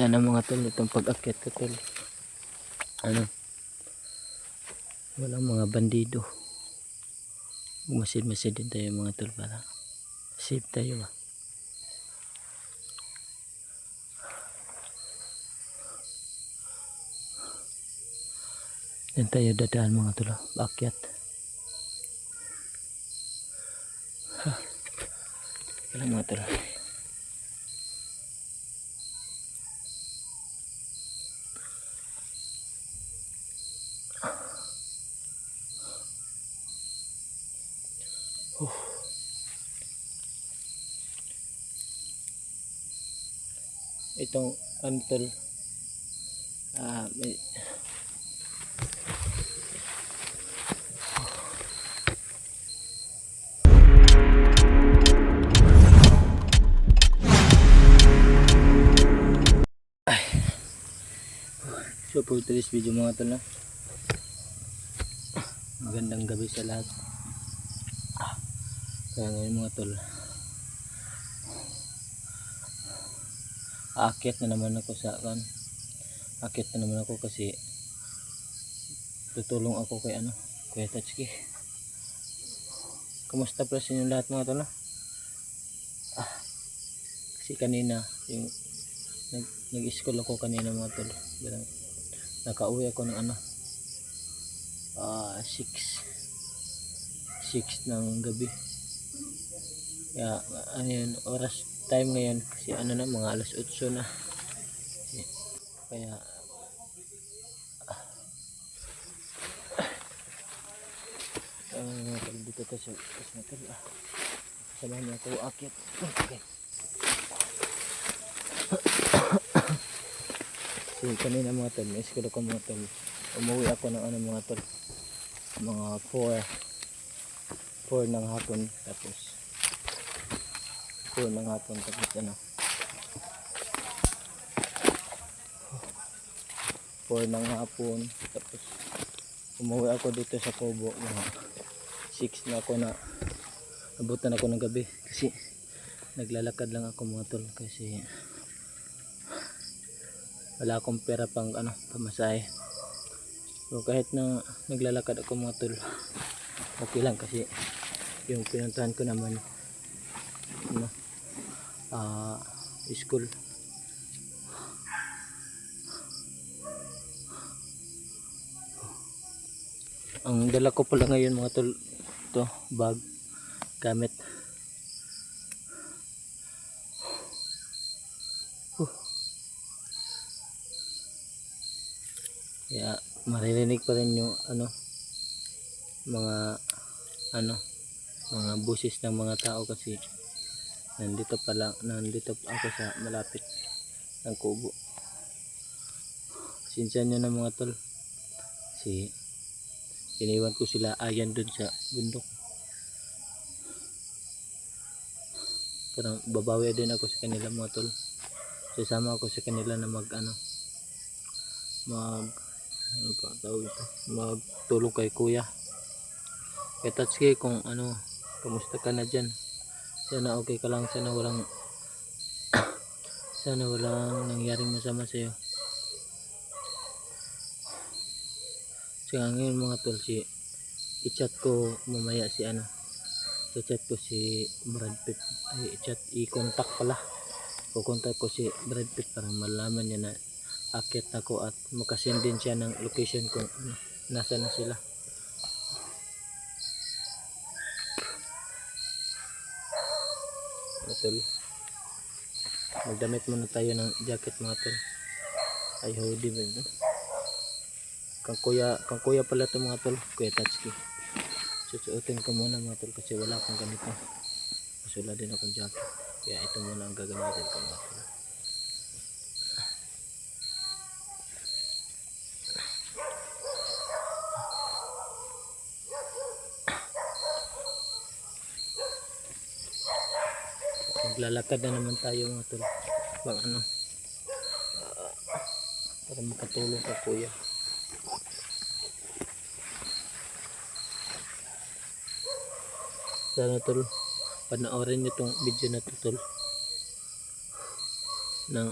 Sana mga tol itong pag-akyat ko tol. Ano? Walang mga bandido. Masid-masid din tayo mga tol para safe tayo ba. Yan tayo dadaan mga tol. Akyat. Wala mga tol. Itong antol may so for today's video mga tol na magandang gabi sa lahat. Kaya ngayon mga tol aakyat na naman ako sa aakyat na naman ako kasi tutulong ako kay Kuya Tatsuki. Kumusta pala sa inyo lahat mga tol? Kasi kanina yung nag-school ako kanina mga tol. Nakauwi ako ng 6 ng gabi. Kaya yun, oras time ngayon kasi na mga alas 8 na. Kaya dito ko sa natin. Samahan niyo ako akyat. Okay. So kanina mga tol, may school ako mga tol. Umuwi ako ng mga tol. Mga 4 ng hapon tapos 4 ng hapon tapos 4 ng hapon tapos umuwi ako dito sa Kubo mga 6 na ako na abutan ako ng gabi kasi naglalakad lang ako mga tol kasi wala akong pera pang pamasahe. So kahit na naglalakad ako mga tol okay lang kasi yung pinuntahan ko naman school. Ang dala ko pala ngayon mga tol ito bag gamit kaya maririnig pa rin yung mga mga busis ng mga tao kasi nandito ako sa malapit ng Kubo. Pasensya nyo na mga tol kasi iniwan ko sila ayan dun sa bundok. Pero babawi din ako sa kanila mga tol. Sasama ako sa kanila na magtulong kay Kuya Tatsuki kung kamusta ka na dyan. Sana okay ka lang, sana walang nangyaring masama sa'yo. Kaya ngayon mga tol i-chat ko mamaya i-chat ko si Brad Pitt i-contact pala kukontak ko si Brad Pitt para malaman niya na akyat ako at makasend din siya ng location kung nasa na sila. Tol, magdamit muna tayo ng jacket mga tol. Ay hoodie ba ito? Kang kuya pala ito mga tol, Kuya Tatsuki. Susuotin ko muna mga tol kasi wala akong ganito. Kasi wala din akong jacket. Kaya ito muna ang gagamitin ko mga tol. Maglalakad na naman tayo mga tol. Para makatulong ka kuya. Sana tol panoorin niyo tong video na to tol ng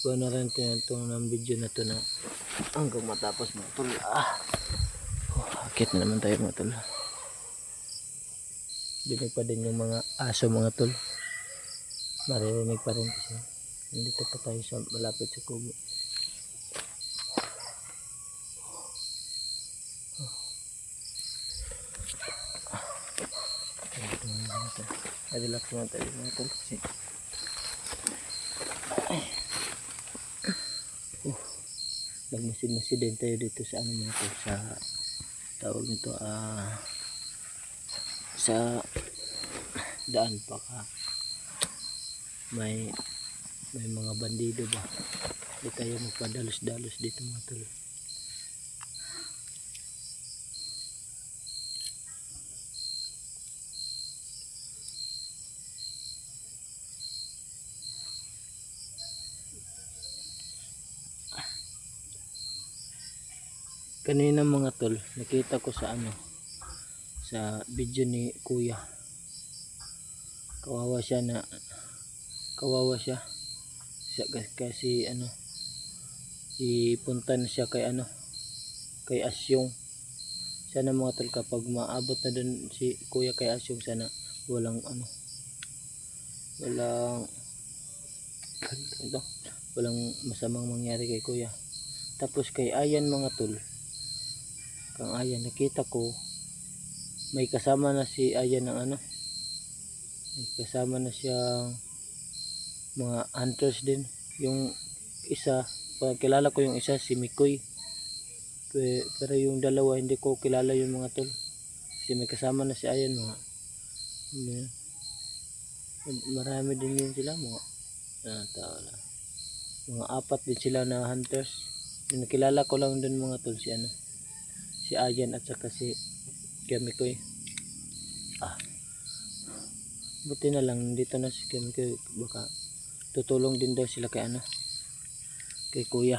ko na rin ito ng video na to na hanggang matapos mga tol. Akit na naman tayo mga tol. Dinig pa din yung mga aso mga tol. Maririnig pa rin kasi nandito pa tayo sa malapit sa kubo. Relax naman tayo mga tol kasi nagmasid-masid din tayo dito sa ano mga tol, sa tawag nito sa daan baka may mga bandido ba, hindi tayo magpadalos-dalos dito mga tol. Kanina mga tol, nakita ko sa ano, sa video ni kuya, kawawa siya kasi ano, ipunta na siya kay ano, kay Asyong. Sana mga tol, kapag maabot na dun si kuya kay Asyong, sana walang ano, walang masamang mangyari kay kuya. Tapos kay Ayan mga tol, kang Ayan, nakita ko may kasama na si Ayan ng ano, may kasama na siyang mga hunters din. Yung isa, kilala ko yung isa, si Mikoy, pero yung dalawa hindi ko kilala yung mga tol, kasi may kasama na si Ayan. Marami din yun sila, mga apat din sila na hunters. Yung nakilala ko lang dun mga tol, si ano, si Ayan at saka si Mikoy. Buti na lang dito na si Mikoy, baka tutulong din daw sila kay ano, kay kuya.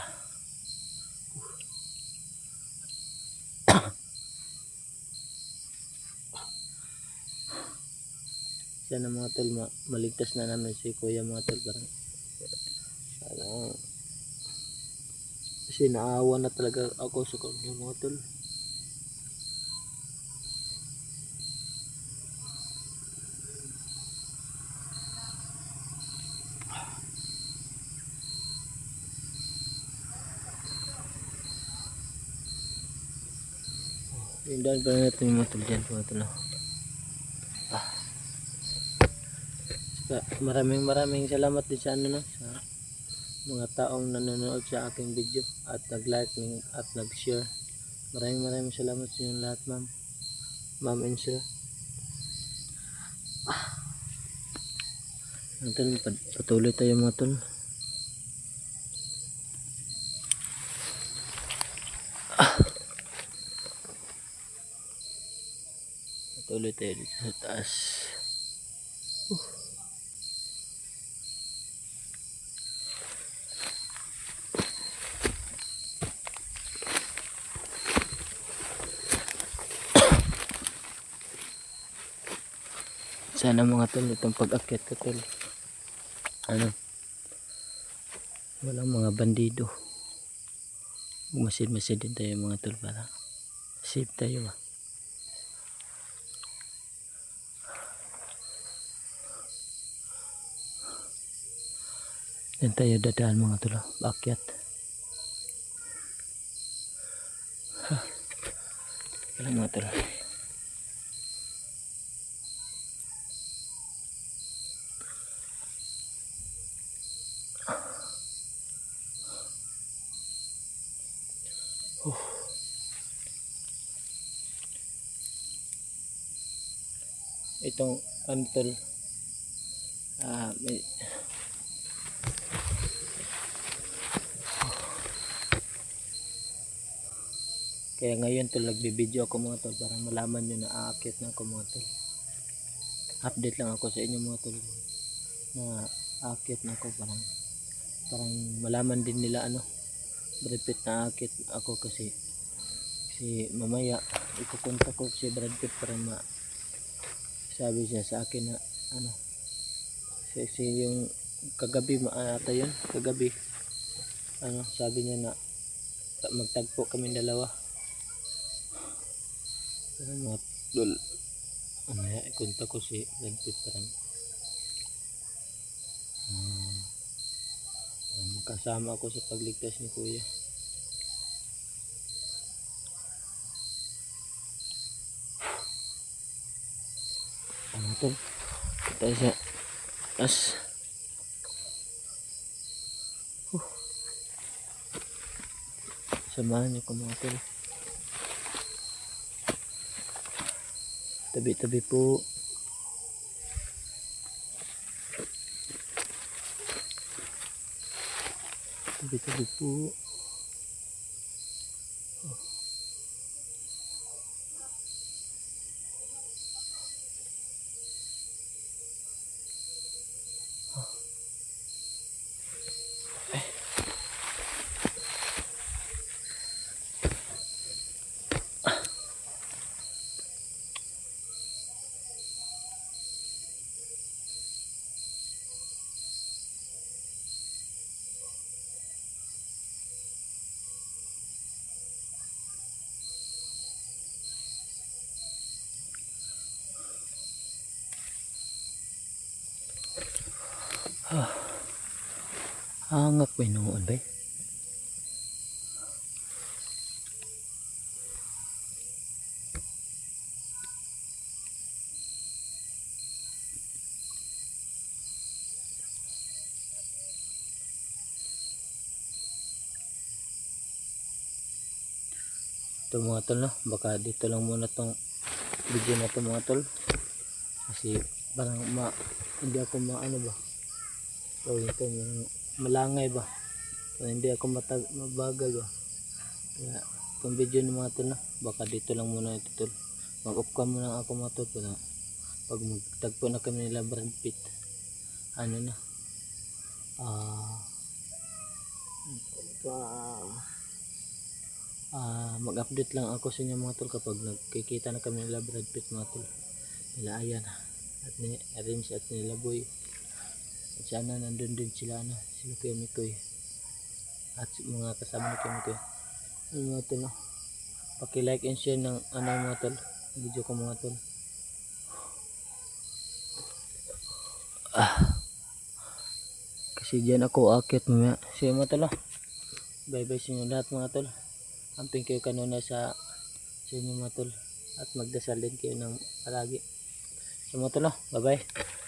Sana mga tol, maligtas na namin si kuya mga tol. Parang kasi naawa na talaga ako sa kanya mga tol. Hindahan pa natin yung mga tol dyan mga tol. Maraming salamat din sa ano, sa mga taong nanonood sa aking video at nag-like at nag-share. Maraming salamat sa inyo lahat, ma'am and sir. Patuloy tayo mga tol. Patuloy tayo dito sa taas. Sana mga tol, itong pag-akyat ko tol, ano, walang mga bandido. Masid din tayo mga tol para safe tayo ba. Yan tayo dadaan mga tol, paakyat. Wala mga tol. Itong antol, may kaya ngayon tol, nagbibideo ako mga tol para malaman nyo na aakyat na ako mga tol. Update lang ako sa inyo mga tol na aakyat na ako, parang malaman din nila ano, repeat na aakyat ako kasi mamaya ikukontak ko si Brad Pitt para sabi siya sa akin na ano, kasi yung kagabi ata yun, kagabi ano, sabi niya na magtagpo kami dalawa. Pero mga tol, mamaya ikunta ko si Brad Pitt parang kasama ako sa pagligtas ni kuya. Ano tol, tayo sa as samahan niyo ko mga tol, tabi-tabi po. Tabi-tabi po. Hangak ba inuun ba? Ito mga tol, no? Baka dito lang muna tong video na to mga tol, kasi parang hindi ako maano ba, so ito yung malangay ba, so hindi ako mabagal ba, kaya itong video ng mga tol, no? Baka dito lang muna ito tol, mag off cam muna ako mga tol, pag magtagpo na kami nila Brad Pitt, ano na, mag-update lang ako sa inyo mga tol kapag nagkikita na kami nila Brad Pitt mga tol, nila Ayan at ni Arrange at nila Boy, at sana nandun din sila sila Kuya Mikoy at mga kasama ni Kuya Mikoy. Ano mga tol, no? Paki-like and share ng mga tol, video ko mga tol. Kasi diyan ako akit mamaya. Sige mga tol, bye bye sa inyo lahat mga tol. Amping kayo kanuna sa inyo mga tol, at magdasal din kayo ng palagi. So mga tol, bye bye.